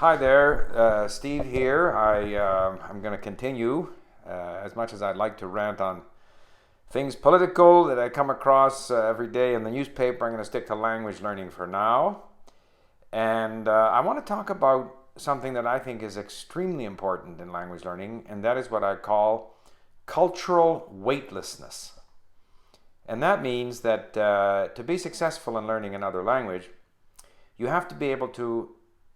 Hi there, Steve here. I'm going to continue, as much as I'd like to rant on things political that I come across every day in the newspaper. I'm going to stick to language learning for now. And I want to talk about something that I think is extremely important in language learning, and that is what I call cultural weightlessness. And that means that to be successful in learning another language, you have to be able to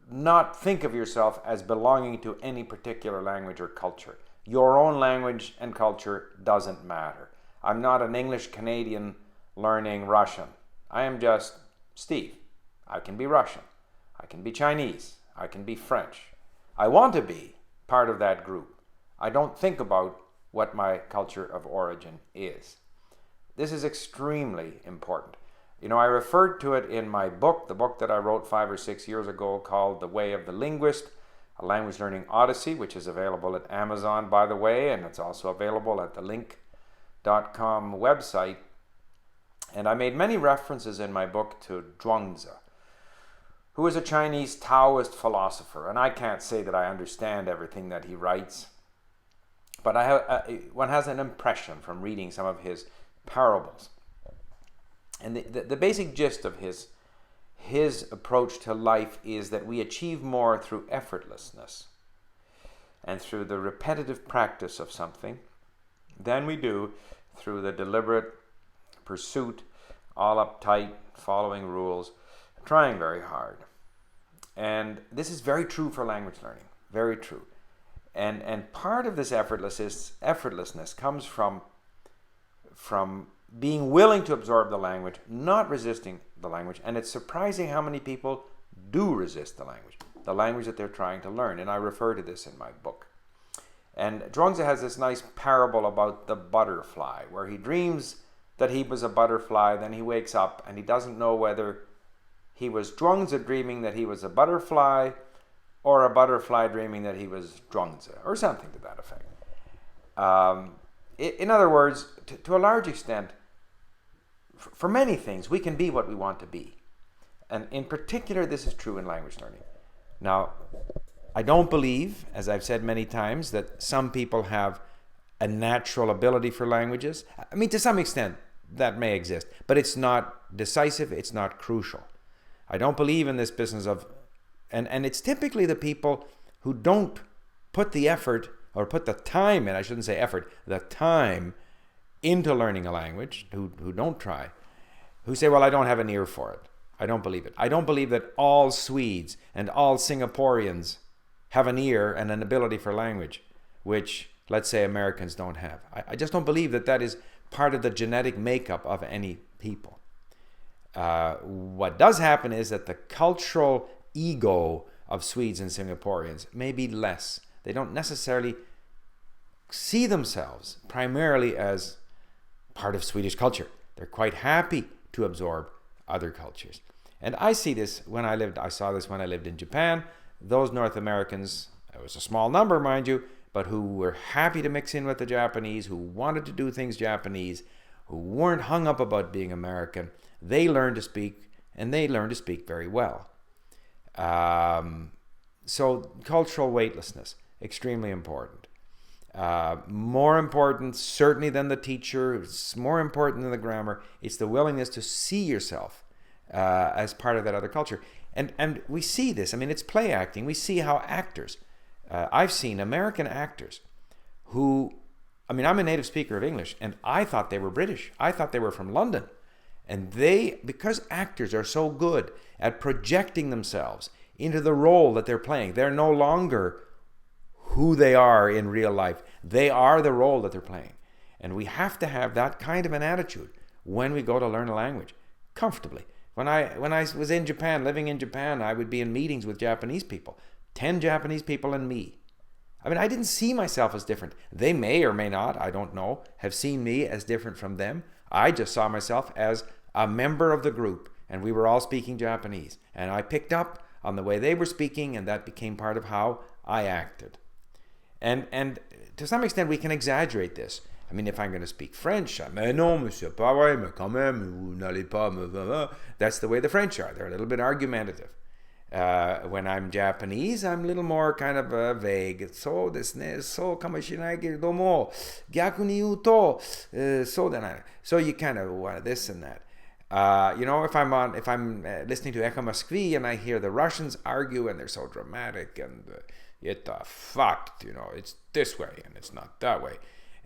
not think of yourself as belonging to any particular language or culture. Your own language and culture doesn't matter. I'm not an English Canadian learning Russian. I am just Steve. I can be Russian. I can be Chinese. I can be French. I want to be part of that group. I don't think about what my culture of origin is. This is extremely important. You know, I referred to it in my book, the book that I wrote 5 or 6 years ago called The Way of the Linguist, a language learning odyssey, which is available at Amazon, by the way, and it's also available at the link.com website. And I made many references in my book to Zhuangzi, who is a Chinese Taoist philosopher. And I can't say that I understand everything that he writes, but one has an impression from reading some of his parables. And the basic gist of his approach to life is that we achieve more through effortlessness and through the repetitive practice of something than we do through the deliberate pursuit, all uptight, following rules, trying very hard. And this is very true for language learning, very true. And part of this effortlessness comes from being willing to absorb the language, not resisting the language. And it's surprising how many people do resist the language that they're trying to learn. And I refer to this in my book. And Zhuangzi has this nice parable about the butterfly, where he dreams that he was a butterfly, then he wakes up and he doesn't know whether he was Zhuangzi dreaming that he was a butterfly or a butterfly dreaming that he was Zhuangzi, or something to that effect. In other words, to a large extent, for many things, we can be what we want to be. And in particular, this is true in language learning. Now, I don't believe, as I've said many times, that some people have a natural ability for languages. I mean, to some extent, that may exist, but it's not decisive, it's not crucial. I don't believe in this business of, and it's typically the people who don't put the effort or put the time in, I shouldn't say effort, the time into learning a language, who don't try, who say, well, I don't have an ear for it. I don't believe it. I don't believe that all Swedes and all Singaporeans have an ear and an ability for language, which, let's say, Americans don't have. I just don't believe that that is part of the genetic makeup of any people. What does happen is that the cultural ego of Swedes and Singaporeans may be less. They don't necessarily see themselves primarily as part of Swedish culture. They're quite happy to absorb other cultures. And I see this I saw this when I lived in Japan. Those North Americans, it was a small number, mind you, but who were happy to mix in with the Japanese, who wanted to do things Japanese, who weren't hung up about being American, they learned to speak, and they learned to speak very well. So cultural weightlessness, extremely important. More important certainly than the teacher, it's more important than the grammar, it's the willingness to see yourself as part of that other culture. And we see this, I mean, it's play acting. We see how actors, I've seen American actors who, I mean, I'm a native speaker of English, and I thought they were British. I thought they were from London. And because actors are so good at projecting themselves into the role that they're playing, they're no longer who they are in real life. They are the role that they're playing. And we have to have that kind of an attitude when we go to learn a language, comfortably. When I was in Japan, living in Japan, I would be in meetings with Japanese people, 10 Japanese people and me. I mean, I didn't see myself as different. They may or may not, I don't know, have seen me as different from them. I just saw myself as a member of the group, and we were all speaking Japanese. And I picked up on the way they were speaking, and that became part of how I acted. And to some extent, we can exaggerate this. I mean, if I'm going to speak French, mais non, monsieur, pas vrai, mais quand même, vous n'allez pas me... That's the way the French are. They're a little bit argumentative. When I'm Japanese, I'm a little more kind of vague. So desu ne, so kamoshirenai keredomo, gyaku ni iu to, so denai. So you kind of want this and that. If I'm listening to Echo Moskvi and I hear the Russians argue and they're so dramatic and it's this way and it's not that way,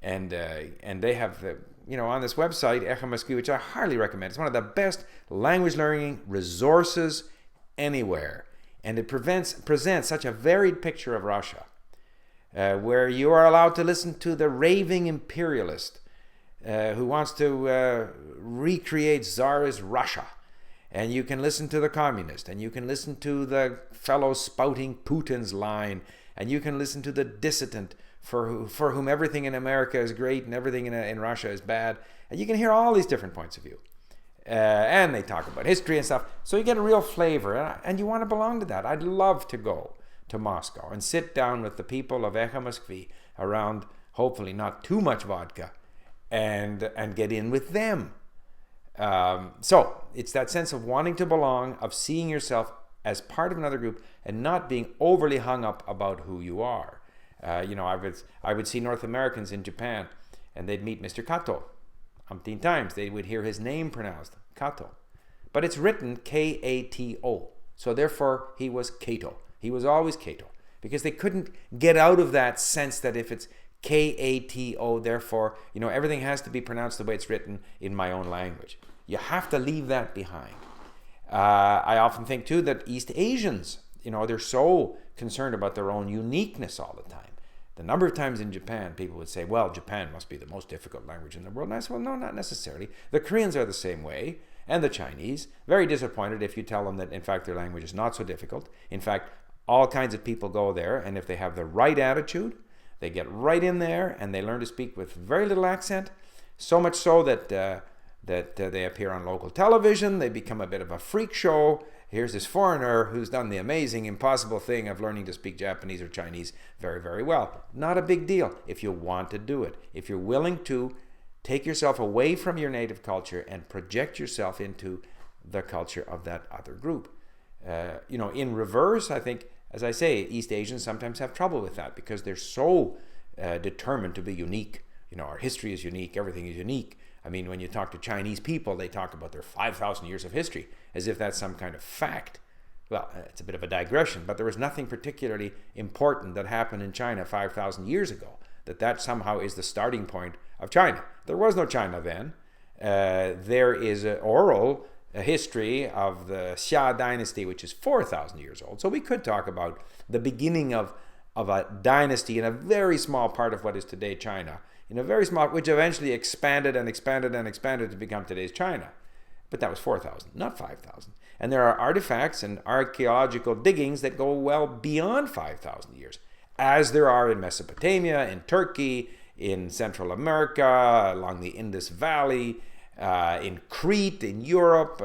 and they have on this website Echo Moskvi, which I highly recommend. It's one of the best language learning resources anywhere, and it presents such a varied picture of Russia, where you are allowed to listen to the raving imperialist who wants to recreate Tsarist Russia, and you can listen to the communist, and you can listen to the fellow spouting Putin's line, and you can listen to the dissident for whom everything in America is great and everything in Russia is bad, and you can hear all these different points of view. And they talk about history and stuff, so you get a real flavor, and you want to belong to that. I'd love to go to Moscow and sit down with the people of Echo Moskvi around, hopefully not too much vodka, and get in with them. So it's that sense of wanting to belong, of seeing yourself as part of another group and not being overly hung up about who you are. I would see North Americans in Japan, and they'd meet Mr. Kato. Umpteen times they would hear his name pronounced Kato, but it's written K-A-T-O. So therefore he was Kato. He was always Kato, because they couldn't get out of that sense that if it's K-A-T-O, therefore everything has to be pronounced the way it's written in my own language. You have to leave that behind. I often think too that East Asians, they're so concerned about their own uniqueness all the time. The number of times in Japan, people would say, well, Japan must be the most difficult language in the world. And I said, well, no, not necessarily. The Koreans are the same way, and the Chinese. Very disappointed if you tell them that, in fact, their language is not so difficult. In fact, all kinds of people go there, and if they have the right attitude, they get right in there, and they learn to speak with very little accent, so much so that they appear on local television. They become a bit of a freak show. Here's this foreigner who's done the amazing, impossible thing of learning to speak Japanese or Chinese very, very well. Not a big deal if you want to do it. If you're willing to take yourself away from your native culture and project yourself into the culture of that other group. In reverse, I think, as I say, East Asians sometimes have trouble with that because they're so determined to be unique. Our history is unique, everything is unique. I mean, when you talk to Chinese people, they talk about their 5,000 years of history as if that's some kind of fact. Well, it's a bit of a digression, but there was nothing particularly important that happened in China 5,000 years ago, that somehow is the starting point of China. There was no China then. There is an oral history of the Xia dynasty, which is 4,000 years old. So we could talk about the beginning of a dynasty in a very small part of what is today China, in a very small, which eventually expanded and expanded and expanded to become today's China. But that was 4,000, not 5,000. And there are artifacts and archaeological diggings that go well beyond 5,000 years, as there are in Mesopotamia, in Turkey, in Central America, along the Indus Valley, in Crete, in Europe,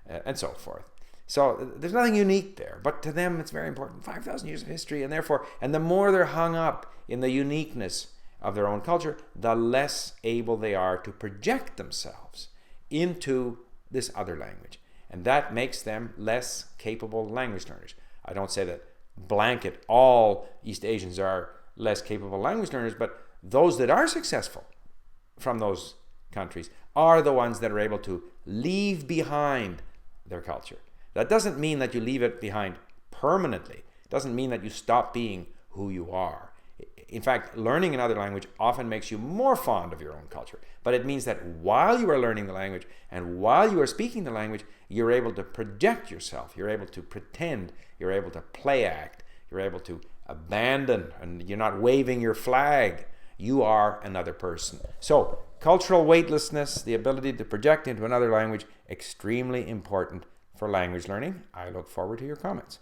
and so forth. So there's nothing unique there, but to them it's very important. 5,000 years of history, and the more they're hung up in the uniqueness of their own culture, the less able they are to project themselves into this other language. And that makes them less capable language learners. I don't say that blanket all East Asians are less capable language learners, but those that are successful from those countries are the ones that are able to leave behind their culture. That doesn't mean that you leave it behind permanently. It doesn't mean that you stop being who you are. In fact, learning another language often makes you more fond of your own culture. But it means that while you are learning the language and while you are speaking the language, you're able to project yourself. You're able to pretend. You're able to play act. You're able to abandon, and you're not waving your flag. You are another person. So, cultural weightlessness, the ability to project into another language, extremely important for language learning. I look forward to your comments.